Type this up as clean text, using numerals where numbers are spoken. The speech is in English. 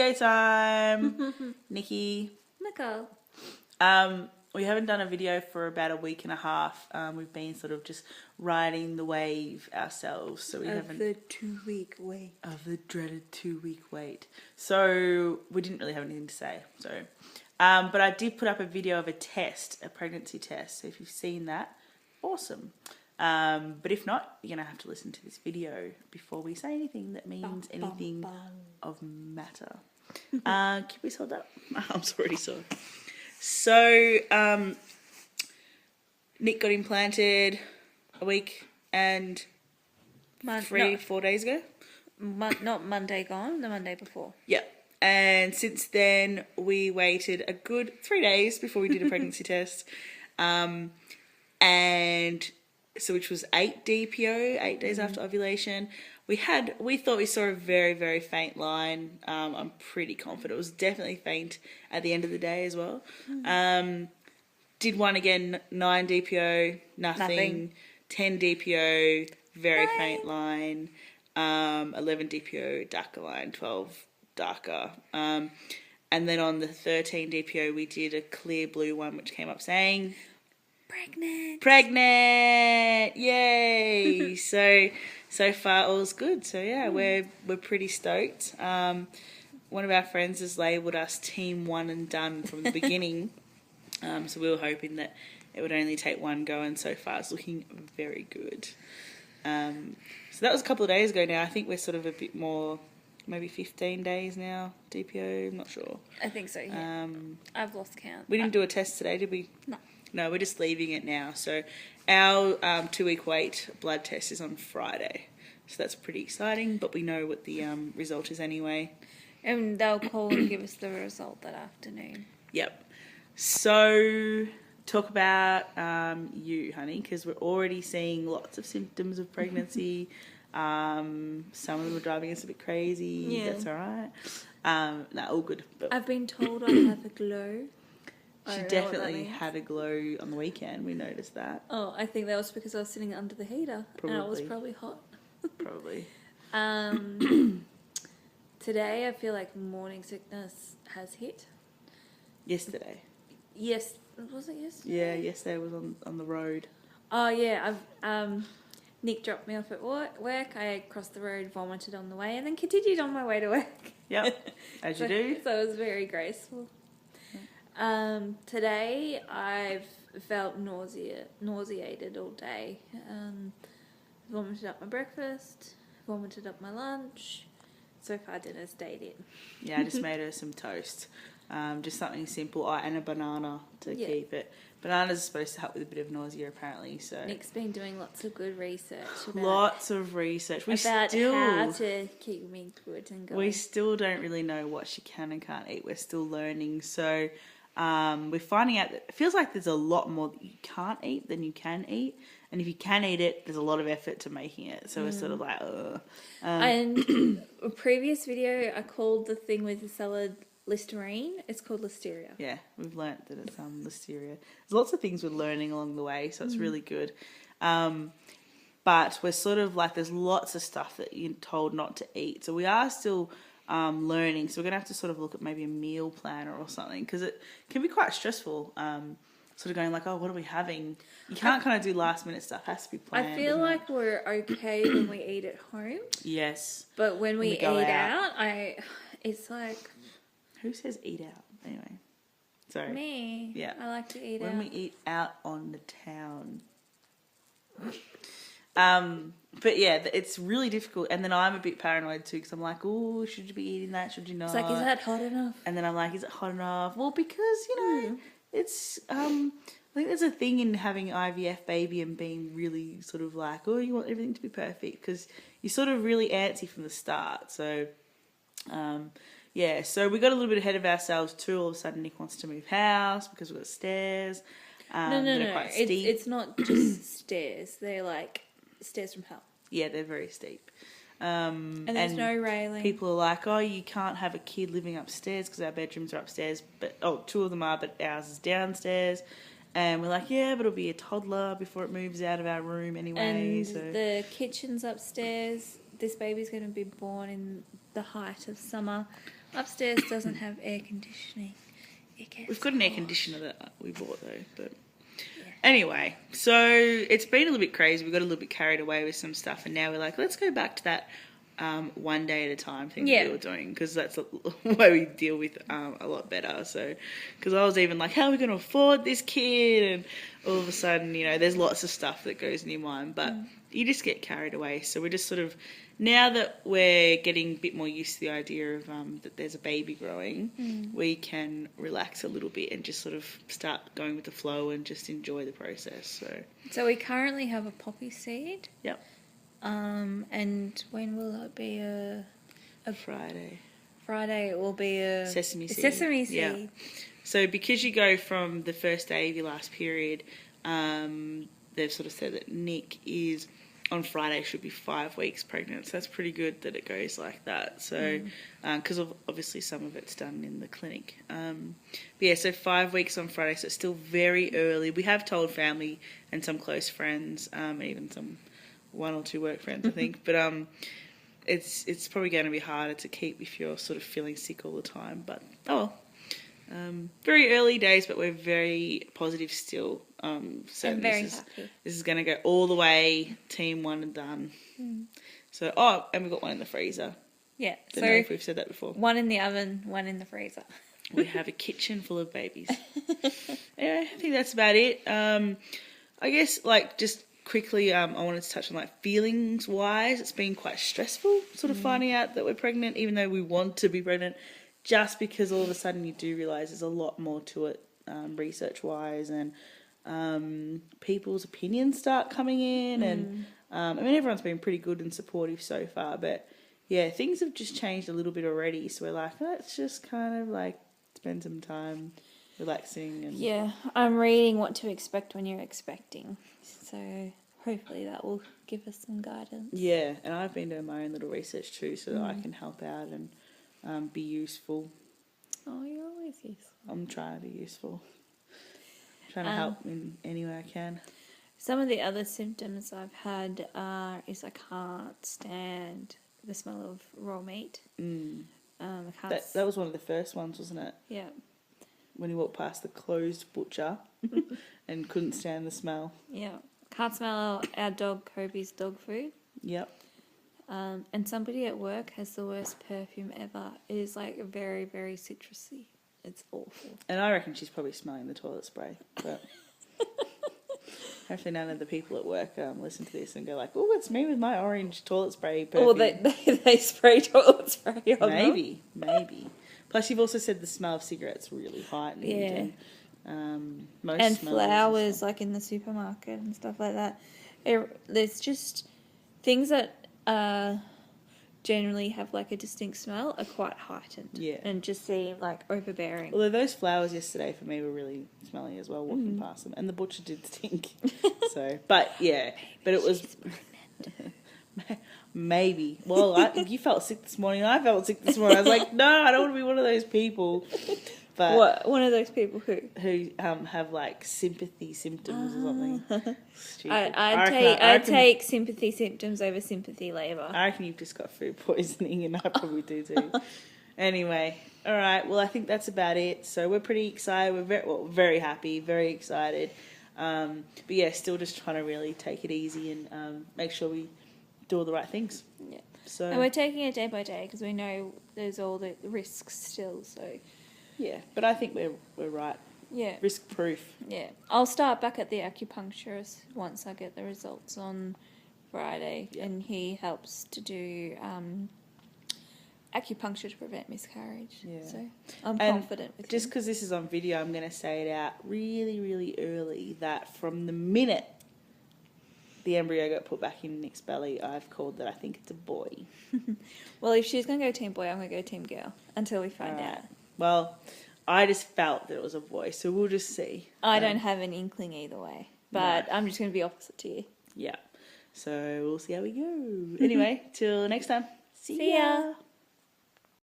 video time. Nikki. Nicole. We haven't done a video for about a week and a half. We've been sort of just riding the wave ourselves, so we haven't. Of the 2-week wait. Of the dreaded 2-week wait. So we didn't really have anything to say. So, but I did put up a video of a test, a pregnancy test. So if you've seen that, awesome. But if not, you're gonna have to listen to this video before we say anything that means anything of matter. Can we hold that? My arm's already sore. So, Nick got implanted a week and 4 days ago. Not Monday gone, the Monday before. Yeah. And since then, we waited a good 3 days before we did a pregnancy test. And so, which was 8 DPO, 8 days after ovulation. We thought we saw a very, very faint line. I'm pretty confident. It was definitely faint at the end of the day as well. Did one again, 9 DPO, nothing. 10 DPO, very faint line. 11 DPO, darker line. 12, darker. And then on the 13 DPO, we did a clear blue one, which came up saying... Pregnant! Yay! So far all's good. So yeah, we're pretty stoked. One of our friends has labelled us Team One and Done from the beginning. So we were hoping that it would only take one go, and so far it's looking very good. So that was a couple of days ago now. I think we're sort of a bit more, maybe 15 days now, DPO, I'm not sure. I think so, yeah. I've lost count. We didn't do a test today, did we? No. No, we're just leaving it now. So our 2-week wait blood test is on Friday. So that's pretty exciting, but we know what the result is anyway. And they'll call and give us the result that afternoon. Yep. So talk about you, honey, because we're already seeing lots of symptoms of pregnancy. Some of them are driving us a bit crazy. Yeah. That's all right. No, all good. But I've been told I have a glow. she definitely had a glow on the weekend. We noticed that. Oh, I think that was because I was sitting under the heater. Probably. And it was probably hot. Probably. Today I feel like morning sickness has hit. Yesterday. Yes. Was it yesterday? Yeah, yesterday I was on the road. Oh, yeah. Nick dropped me off at work. I crossed the road, vomited on the way, and then continued on my way to work. Yep, as you do. So it was very graceful. Today I've felt nauseated all day. Vomited up my breakfast, vomited up my lunch. So far dinner stayed in. Yeah, I just made her some toast. Just something simple, and a banana to keep it. Bananas are supposed to help with a bit of nausea, apparently. So Nick's been doing lots of good research. Lots of research. About how to keep me good and going. We still don't really know what she can and can't eat. We're still learning. So we're finding out that it feels like there's a lot more that you can't eat than you can eat. And if you can eat it, there's a lot of effort to making it. So we're sort of like, ugh. And a previous video, I called the thing with the salad Listerine. It's called Listeria. Yeah, we've learnt that it's Listeria. There's lots of things we're learning along the way, so it's really good. But we're sort of like, there's lots of stuff that you're told not to eat. So we are still learning. So we're going to have to sort of look at maybe a meal planner or something, because it can be quite stressful. Sort of going like, oh, what are we having? You can't kind of do last minute stuff. It has to be planned. I feel like we're okay when we eat at home. Yes. But when we go eat out, it's like... Who says eat out? Anyway. Sorry. Me. Yeah. I like to eat out. When we eat out on the town. But yeah, it's really difficult. And then I'm a bit paranoid too, because I'm like, oh, should you be eating that? Should you not? It's like, is that hot enough? And then I'm like, is it hot enough? Well, because, it's, I think there's a thing in having IVF baby and being really sort of like, oh, you want everything to be perfect, because you're sort of really antsy from the start. So, yeah, so we got a little bit ahead of ourselves too. All of a sudden Nick wants to move house because we've got stairs. No. Quite steep. It's not just stairs. They're like stairs from hell. Yeah, they're very steep. And there's no railing. People are like, oh, you can't have a kid living upstairs because our bedrooms are upstairs. But 2 of them are, but ours is downstairs. And we're like, yeah, but it'll be a toddler before it moves out of our room anyway. And so the kitchen's upstairs. this baby's going to be born in the height of summer. Upstairs doesn't have air conditioning. We've got an air conditioner that we bought though, but anyway, so it's been a little bit crazy. We got a little bit carried away with some stuff, and now we're like, let's go back to that one day at a time thing that we were doing, because that's the way we deal with a lot better. So, because I was even like, how are we going to afford this kid? And all of a sudden, you know, there's lots of stuff that goes in your mind, but you just get carried away. So we're just sort of, now that we're getting a bit more used to the idea of that there's a baby growing, we can relax a little bit and just sort of start going with the flow and just enjoy the process. So we currently have a poppy seed. Yep. And when will it be a Friday? Friday it will be a sesame seed. Sesame seed. Yeah. So because you go from the first day of your last period, they've sort of said that Nick is on Friday should be 5 weeks pregnant. So that's pretty good that it goes like that. So because obviously some of it's done in the clinic. But yeah, so 5 weeks on Friday. So it's still very early. We have told family and some close friends, even some 1 or 2 work friends, I think. But it's probably going to be harder to keep if you're sort of feeling sick all the time. But very early days, but we're very positive still. So I'm very happy. This is going to go all the way, team 1 and done. So, and we've got 1 in the freezer. Yeah. Don't know if we've said that before. 1 in the oven, 1 in the freezer. We have a kitchen full of babies. Anyway, I think that's about it. I guess, like, just quickly, I wanted to touch on, like, feelings wise, it's been quite stressful sort of finding out that we're pregnant, even though we want to be pregnant, just because all of a sudden you do realise there's a lot more to it, research wise, and people's opinions start coming in, and I mean, everyone's been pretty good and supportive so far, but yeah, things have just changed a little bit already, so we're like, let's just kind of like spend some time relaxing. And yeah, I'm reading what to expect when you're expecting, so hopefully that will give us some guidance. Yeah, and I've been doing my own little research too, so that I can help out and be useful. Oh, you're always useful. I'm trying to be useful. Trying to help in any way I can. Some of the other symptoms I've had is I can't stand the smell of raw meat. That was one of the first ones, wasn't it? Yeah. When you walked past the closed butcher and couldn't stand the smell. Yeah. Can't smell our dog Kobe's dog food. Yep. And somebody at work has the worst perfume ever. It is like very, very citrusy. It's awful. And I reckon she's probably smelling the toilet spray. But hopefully none of the people at work listen to this and go like, oh, it's me with my orange toilet spray perfume. Or they spray toilet spray on them. Maybe. Plus you've also said the smell of cigarettes really heightened. Yeah. And, and flowers like in the supermarket and stuff like that. There's just things that generally have like a distinct smell are quite heightened. Yeah. And just seem like overbearing. Although those flowers yesterday for me were really smelly as well, walking past them. And the butcher did stink. So, but yeah. But it was... Maybe. Well, you felt sick this morning. I felt sick this morning. I was like, no, I don't want to be one of those people. But what? One of those people who have like sympathy symptoms or something. Stupid. I'd take sympathy symptoms over sympathy labour. I reckon you've just got food poisoning, and I probably do too. Anyway, all right. Well, I think that's about it. So we're pretty excited. We're very happy, very excited. But yeah, still just trying to really take it easy and make sure we do all the right things. Yeah. So and we're taking it day by day because we know there's all the risks still. So. Yeah, but I think we're right. Yeah. Risk proof. Yeah. I'll start back at the acupuncturist once I get the results on Friday, and he helps to do acupuncture to prevent miscarriage. Yeah. So I'm confident with just because this is on video, I'm going to say it out really, really early that from the minute the embryo got put back in Nick's belly, I've called that I think it's a boy. Well, if she's going to go team boy, I'm going to go team girl until we find out. Well, I just felt that it was a boy, so we'll just see. I don't have an inkling either way, but I'm just going to be opposite to you. Yeah. So we'll see how we go. Anyway, till next time. See ya.